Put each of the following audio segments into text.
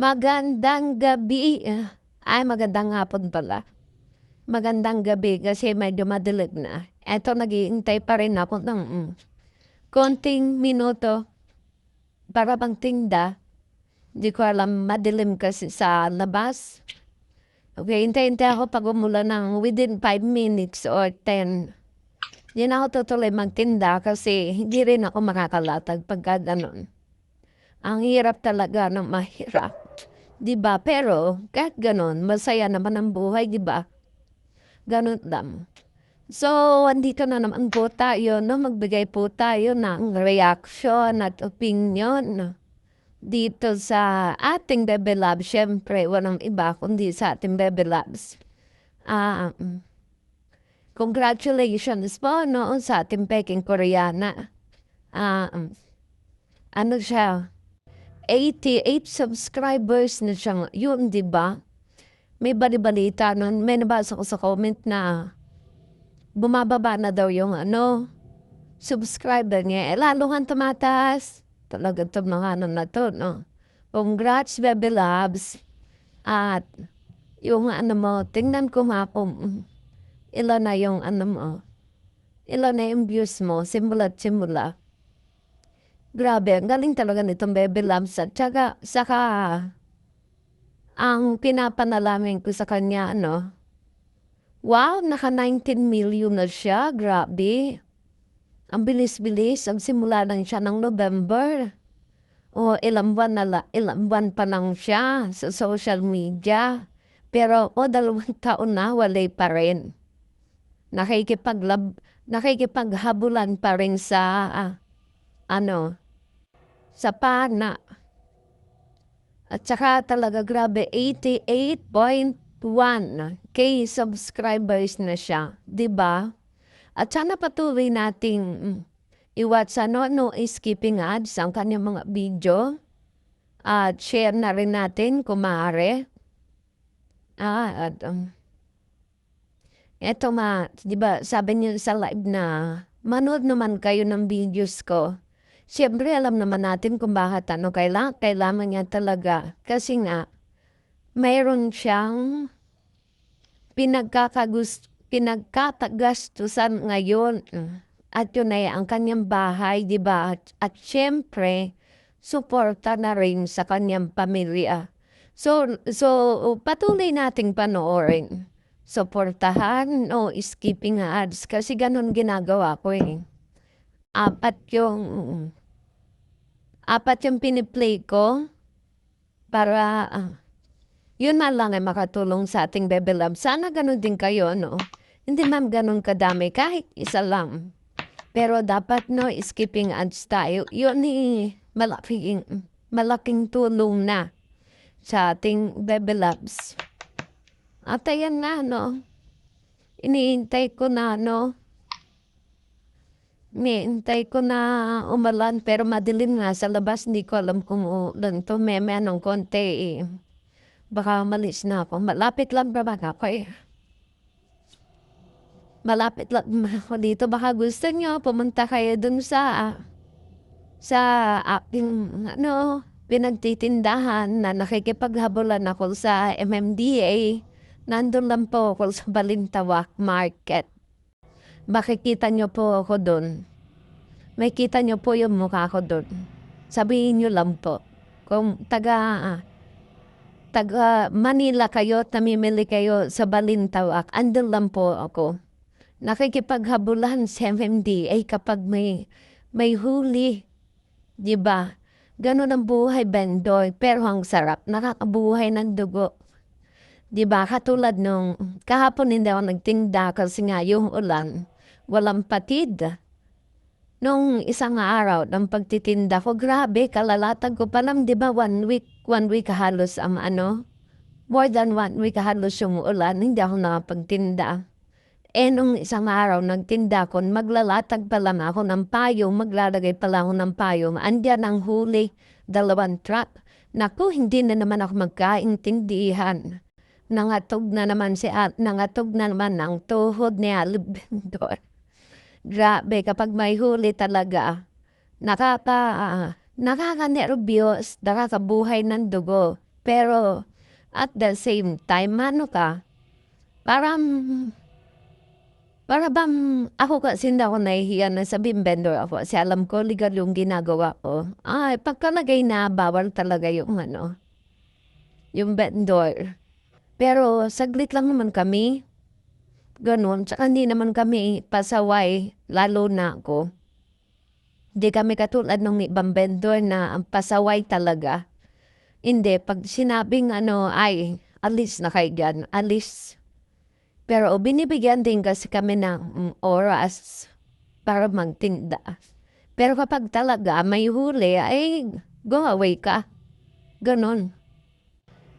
Magandang gabi. Ay, magandang hapon pala. Magandang gabi kasi medyo madilim na. Eto, naghihintay pa rin ako ng konting minuto para magtinda. Di ko alam, madilim kasi sa labas. Okay, hintay-hintay ako pag umulan ng within 5 minutes or 10. Di na ako tutuloy magtinda kasi hindi rin ako makakalatag pagka ganun. Ang hirap talaga ng mahirap. 'Di ba? Pero kahit gano'n, masaya naman ang buhay, 'di ba? Gano'n lang. So, andito na naman po tayo, no? Magbigay po tayo ng reaction at opinion dito sa ating Bebe Labs. Siyempre, walang iba kundi sa ating Bebe Labs. Ah, congratulations po, no? Sa ating Peking Koreana. Ano siya? 88 subscribers na siya yun, di ba? May bali-balita nun, may nabasa ko sa comment na bumababa na daw yung subscriber niya. Lalo kang tumataas. Talaga ito mga na to, no? Congrats, Bebe Labs. At yung mo, tingnan ko nga kung ilan na yung mo. Ilan na yung views mo, simula't simula. Grabe, ang galing talaga nitong Bebe Labs. At saka, ang pinapanalangin ko sa kanya, wow, naka 19 million na siya. Grabe. Ang bilis-bilis. Ang simula lang siya ng November. O ilang buwan pa lang siya sa social media. Pero 2 taon na, walay pa rin. Nakikipaghabulan pa rin sa, sa pana. At saka talaga grabe, 88.1K subscribers na siya, 'di ba? At sana patuloy nating i-watch no skipping ads ang kanyang mga video. At share na rin natin kung maaari. At eto 'di ba, sabi niyo sa live na manood naman kayo ng videos ko. Siyempre, alam naman natin kung bakit kailangan niya talaga. Kasi nga, mayroon siyang pinagkatagastusan ngayon. At yun ay ang kanyang bahay, di ba? At siyempre, suporta na rin sa kanyang pamilya. So patuloy nating panoorin. Suportahan o skipping ads kasi ganun ginagawa ko eh. Apat yung piniplay ko para yun man lang ay makatulong sa ating Bebe Love. Sana ganun din kayo, no? Hindi man ganun kadami, kahit isa lang. Pero dapat, skipping ads tayo. Yun malaking tulong na sa ating Bebe Loves. At ayan na, iniintay ko na, Niintay ko na umalan pero madilim nga sa labas. Hindi ko alam kung ulan to. May anong konti eh. Baka malis na ako. Malapit lang ba ako eh. Malapit lang ako dito. Baka gusto nyo pumunta kayo dun sa aking pinagtitindahan na nakikipaghabulan ako sa MMDA. Nandun lang po ako sa Balintawak Market. Makikita nyo po ako doon. May kita nyo po yung mukha ko doon. Sabihin nyo lang po. Kung taga Manila kayo, namimili kayo sa Balintawak, andun lang po ako. Nakikipaghabulan sa MMDA kapag may huli. Diba? Ganun ang buhay, Bendoy. Pero ang sarap. Nakakabuhay ng dugo. Diba? Katulad nung kahapon hindi ako nagtinda kasi nga yung ulan. Walang patid. Nung isang araw ng pagtitinda ko, grabe, kalalatag ko pa lang, di ba, 1 week halos more than 1 week halos yung ulan, hindi ako nakapagtinda. Nung isang araw, nagtinda ko, maglalatag pa lang ako ng payong, maglalagay pa lang ako ng payong, andyan ang huli, 2 truck. Naku, hindi na naman ako magkaintindihan. Nangatog na naman ang tuhod ni Alibendor. Grabe, kapag may huli talaga, nakakanerbiyos, nakakabuhay ng dugo. Pero at the same time, ano ka, parang para bang ako kasi hindi ako nahihiya na sabihin vendor ako kasi alam ko legal yung ginagawa ko. Ay, pagkalagay na bawal talaga yung ano, yung vendor. Pero saglit lang naman kami, gano'n. Tsaka hindi naman kami pasaway, lalo na ako. Hindi kami katulad ng ibang vendor na ang pasaway talaga. Hindi, pag sinabing ano, ay, alis na kayo dyan, alis. Pero binibigyan din kasi kami ng oras para magtinda. Pero kapag talaga may huli, ay go away ka. Ganon.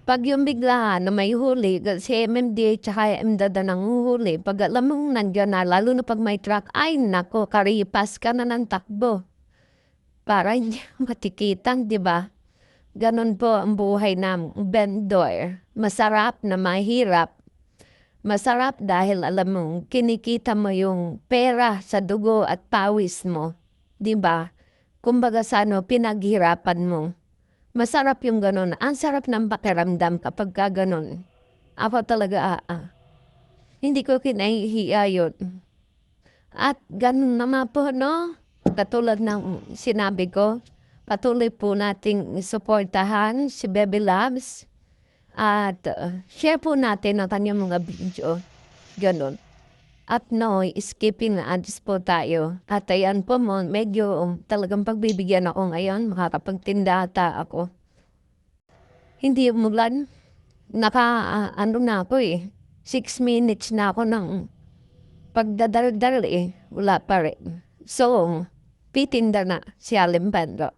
Pag yung bigla na may huli, si MMDA tsaka MDADA nang huli, pag alam mong nandiyan na, lalo na pag may truck, ay nako, karipas ka na ng takbo. Para hindi matikitan, di ba? Ganon po ang buhay ng vendor. Masarap na mahirap. Masarap dahil alam mo, kinikita mo yung pera sa dugo at pawis mo. Di ba? Kumbaga sa ano, pinaghirapan mo. Masarap yung ganon. Ang sarap ng pakiramdam kapag ka ganon. Ako talaga, hindi ko kinahihiya yun. At ganon naman po, no? Katulad ng sinabi ko, patuloy po nating suportahan si Baby Labs. At share po natin ang kanyang mga video. Ganon. At no, skipping na ads po tayo. At ayan po mo, medyo talagang pagbibigyan ako ngayon. Makakapagtinda ata ako. Hindi umulan. Ano na ako eh. 6 minutes na ako ng pagdadaldal eh. Wala pa rin. So, pitinda na si Alim Pedro.